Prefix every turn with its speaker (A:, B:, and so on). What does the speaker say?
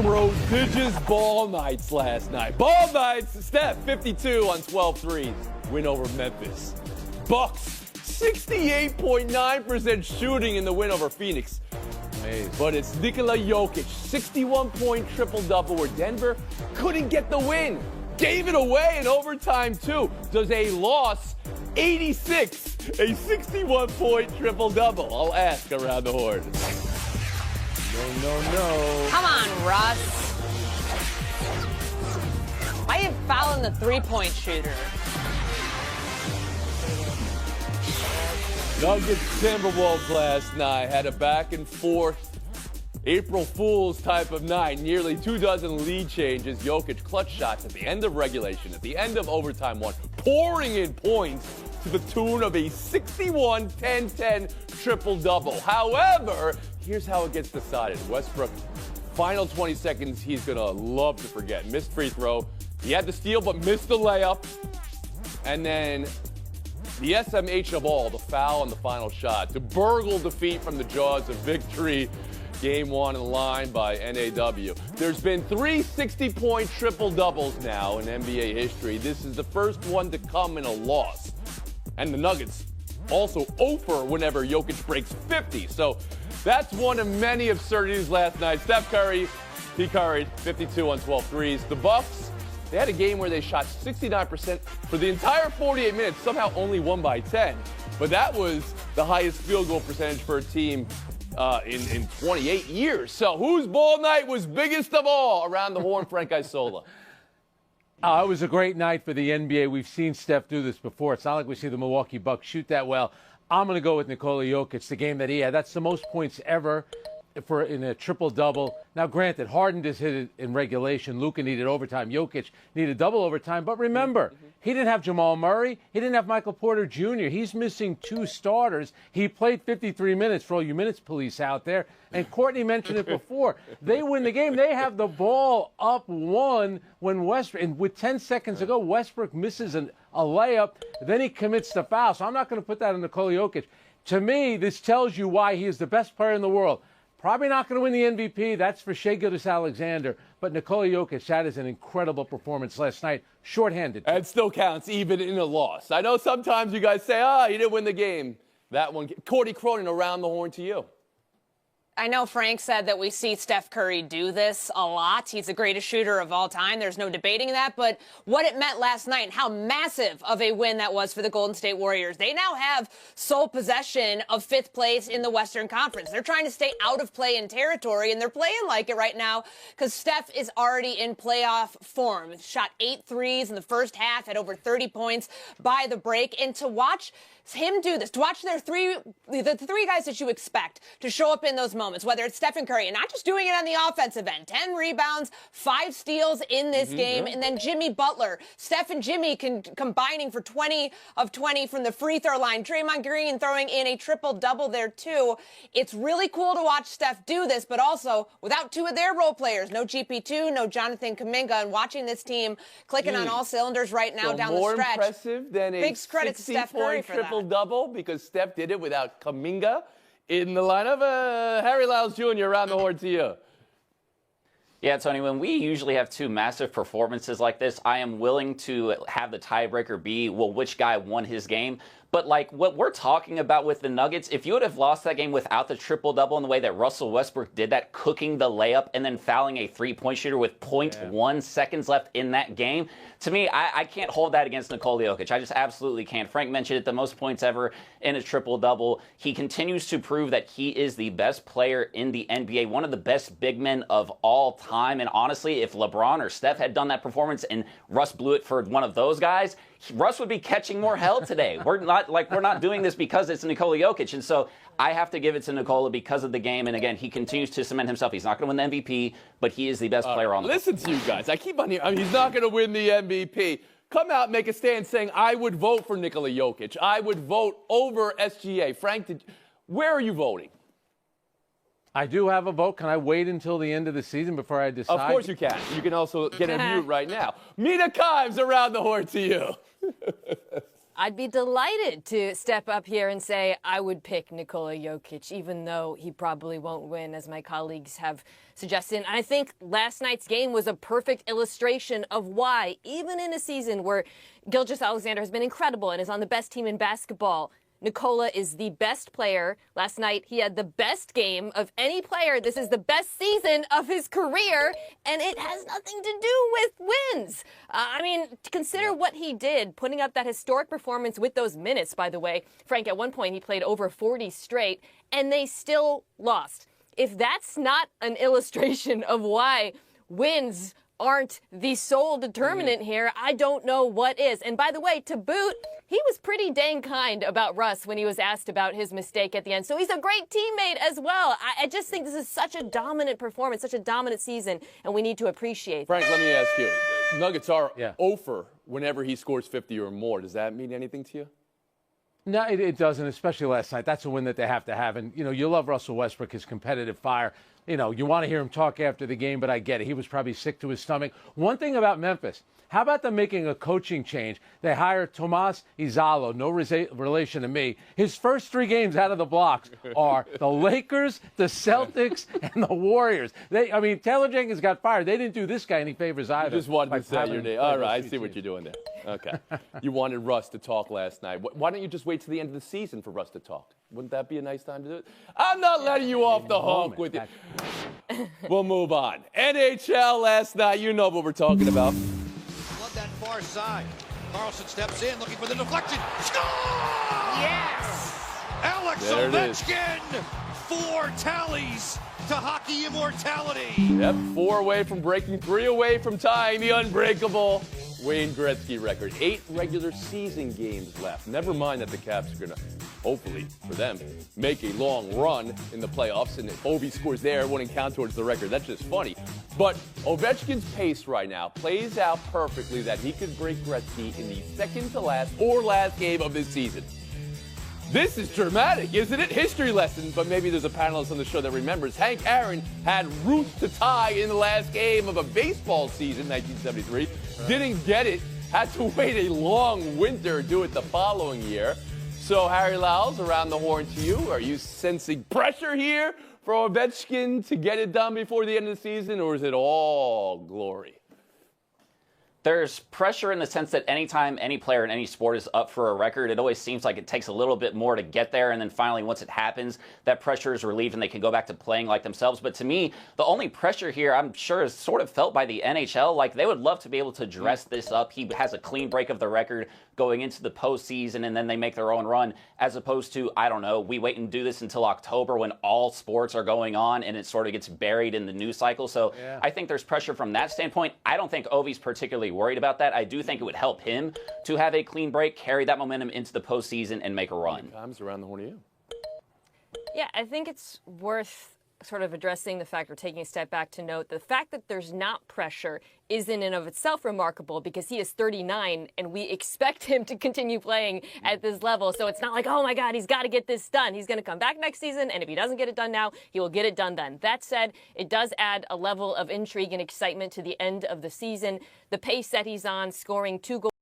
A: Prodigious ball nights last night. Ball nights, Steph, 52 on 12 threes. Win over Memphis. Bucks, 68.9% shooting in the win over Phoenix. Amazing. But it's Nikola Jokić, 61-point triple-double where Denver couldn't get the win. Gave it away in overtime, too. Does a loss 86, a 61-point triple-double? I'll ask around the horn. No.
B: Come on, Russ. Why are you fouling the three-point shooter?
A: Nuggets Timberwolves last night had a back-and-forth April Fool's type of night. Nearly 24 lead changes. Jokić clutch shots at the end of regulation, at the end of overtime one, pouring in points to the tune of a 61-10-10 triple-double. However, here's how it gets decided. Westbrook, final 20 seconds, he's going to love to forget. Missed free throw. He had the steal, but missed the layup. And then the SMH of all, the foul on the final shot to burgle defeat from the jaws of victory. Game one in the line by NAW. There's been 3 60-point triple-doubles now in NBA history. This is the first one to come in a loss. And the Nuggets also over whenever Jokić breaks 50. So that's one of many absurdities last night. Steph Curry, he curried 52 on 12 threes. The Bucks, they had a game where they shot 69% for the entire 48 minutes, somehow only won by 10. But that was the highest field goal percentage for a team in 28 years. So whose ball night was biggest of all? Around the horn, Frank Isola.
C: It was a great night for the NBA. We've seen Steph do this before. It's not like we see the Milwaukee Bucks shoot that well. I'm going to go with Nikola Jokić, the game that he had. That's the most points ever in a triple-double. Now, granted, Harden just hit it in regulation. Luka needed overtime. Jokić needed double overtime. But remember, he didn't have Jamal Murray. He didn't have Michael Porter Jr. He's missing 2 starters. He played 53 minutes for all you minutes police out there. And Courtney mentioned it before. They win the game. They have the ball up 1 when Westbrook, and with 10 seconds to go, Westbrook misses a layup. Then he commits the foul. So I'm not going to put that on Nikola Jokić. To me, this tells you why he is the best player in the world. Probably not going to win the MVP. That's for Shai Gilgeous-Alexander. But Nikola Jokić, that is an incredible performance last night. Shorthanded.
A: And still counts even in a loss. I know sometimes you guys say, he didn't win the game. That one. Cordy Cronin, around the horn to you.
B: I know Frank said that we see Steph Curry do this a lot. He's the greatest shooter of all time. There's no debating that. But what it meant last night and how massive of a win that was for the Golden State Warriors. They now have sole possession of 5th place in the Western Conference. They're trying to stay out of play-in territory, and they're playing like it right now because Steph is already in playoff form. Shot 8 threes in the first half, had over 30 points by the break. And to watch him do this, to watch the three guys that you expect to show up in those moments, whether it's Stephen Curry, and not just doing it on the offensive end, 10 rebounds, 5 steals in this game, and then Jimmy Butler. Steph and Jimmy combining for 20 of 20 from the free throw line. Draymond Green throwing in a triple-double there, too. It's really cool to watch Steph do this, but also without 2 of their role players. No GP2, no Jonathan Kuminga, and watching this team clicking on all cylinders right now down the stretch.
A: More impressive than a
B: big credit to Steph Curry for that.
A: Double because Steph did it without Kuminga in the lineup. Harry Lyles Jr. around the horn to you.
D: Yeah, Tony, when we usually have 2 massive performances like this, I am willing to have the tiebreaker be, well, which guy won his game. But like what we're talking about with the Nuggets, if you would have lost that game without the triple-double in the way that Russell Westbrook did that, cooking the layup and then fouling a 3-point shooter with 0.1 seconds left in that game, to me, I can't hold that against Nikola Jokić. I just absolutely can't. Frank mentioned it, the most points ever in a triple-double. He continues to prove that he is the best player in the NBA, one of the best big men of all time. And honestly, if LeBron or Steph had done that performance and Russ blew it for one of those guys, Russ would be catching more hell today. We're not doing this because it's Nikola Jokić. And so I have to give it to Nikola because of the game. And again, he continues to cement himself. He's not going to win the MVP, but he is the best player on the
A: Listen to you guys. I keep on here. I mean, he's not going to win the MVP. Come out, make a stand saying, I would vote for Nikola Jokić. I would vote over SGA. Frank, where are you voting?
C: I do have a vote. Can I wait until the end of the season before I decide?
A: Of course you can. You can also get a mute right now. Mina Kimes around the horn to you.
E: I'd be delighted to step up here and say I would pick Nikola Jokić, even though he probably won't win, as my colleagues have suggested. And I think last night's game was a perfect illustration of why, even in a season where Gilgeous-Alexander has been incredible and is on the best team in basketball, Nikola is the best player. Last night, he had the best game of any player. This is the best season of his career, and it has nothing to do with wins. I mean, consider what he did, putting up that historic performance with those minutes, by the way. Frank, at one point, he played over 40 straight, and they still lost. If that's not an illustration of why wins aren't the sole determinant here, I don't know what is. And by the way, to boot, he was pretty dang kind about Russ when he was asked about his mistake at the end. So he's a great teammate as well. I just think this is such a dominant performance, such a dominant season, and we need to appreciate
A: Frank, let me ask you. Nuggets are
C: Yeah.
A: over whenever he scores 50 or more. Does that mean anything to you?
C: No, it doesn't, especially last night. That's a win that they have to have. And, you love Russell Westbrook, his competitive fire. You want to hear him talk after the game, but I get it. He was probably sick to his stomach. One thing about Memphis, how about them making a coaching change? They hired Tomas Izalo, no relation to me. His first 3 games out of the blocks are the Lakers, the Celtics, and the Warriors. Taylor Jenkins got fired. They didn't do this guy any favors either.
A: You just wanted to say your name. All right, I see what you're doing there. Okay. You wanted Russ to talk last night. Why don't you just wait till the end of the season for Russ to talk? Wouldn't that be a nice time to do it? I'm not letting you off the hook with it. We'll move on. NHL last night. You know what we're talking about.
F: Love that far side. Carlson steps in, looking for the deflection. Score! Yes! Alex
A: There it is.
F: Ovechkin, 4 tallies to hockey immortality.
A: Yep, 4 away from breaking, 3 away from tying the unbreakable Wayne Gretzky record. 8 regular season games left. Never mind that the Caps are going to, hopefully for them, make a long run in the playoffs. And if Ovi scores there, it wouldn't count towards the record. That's just funny. But Ovechkin's pace right now plays out perfectly that he could break Gretzky in the second to last or last game of this season. This is dramatic, isn't it? History lesson, but maybe there's a panelist on the show that remembers. Hank Aaron had roots to tie in the last game of a baseball season, 1973. Didn't get it. Had to wait a long winter, do it the following year. So, Harry Lyles, around the horn to you. Are you sensing pressure here for Ovechkin to get it done before the end of the season, or is it all glory?
D: There's pressure in the sense that anytime any player in any sport is up for a record, it always seems like it takes a little bit more to get there. And then finally, once it happens, that pressure is relieved and they can go back to playing like themselves. But to me, the only pressure here, I'm sure, is sort of felt by the NHL. Like, they would love to be able to dress this up. He has a clean break of the record going into the postseason, and then they make their own run, as opposed to, I don't know, we wait and do this until October when all sports are going on and it sort of gets buried in the news cycle. So yeah. I think there's pressure from that standpoint. I don't think Ovi's particularly worried about that. I do think it would help him to have a clean break, carry that momentum into the postseason, and make a run.
A: Times around the horn of you.
E: Yeah, I think it's worth sort of addressing the fact, or taking a step back to note the fact that there's not pressure is in and of itself remarkable, because he is 39 and we expect him to continue playing at this level. So it's not like, oh my God, he's got to get this done. He's going to come back next season, and if he doesn't get it done now, he will get it done then. That said, it does add a level of intrigue and excitement to the end of the season. The pace that he's on, scoring 2 goals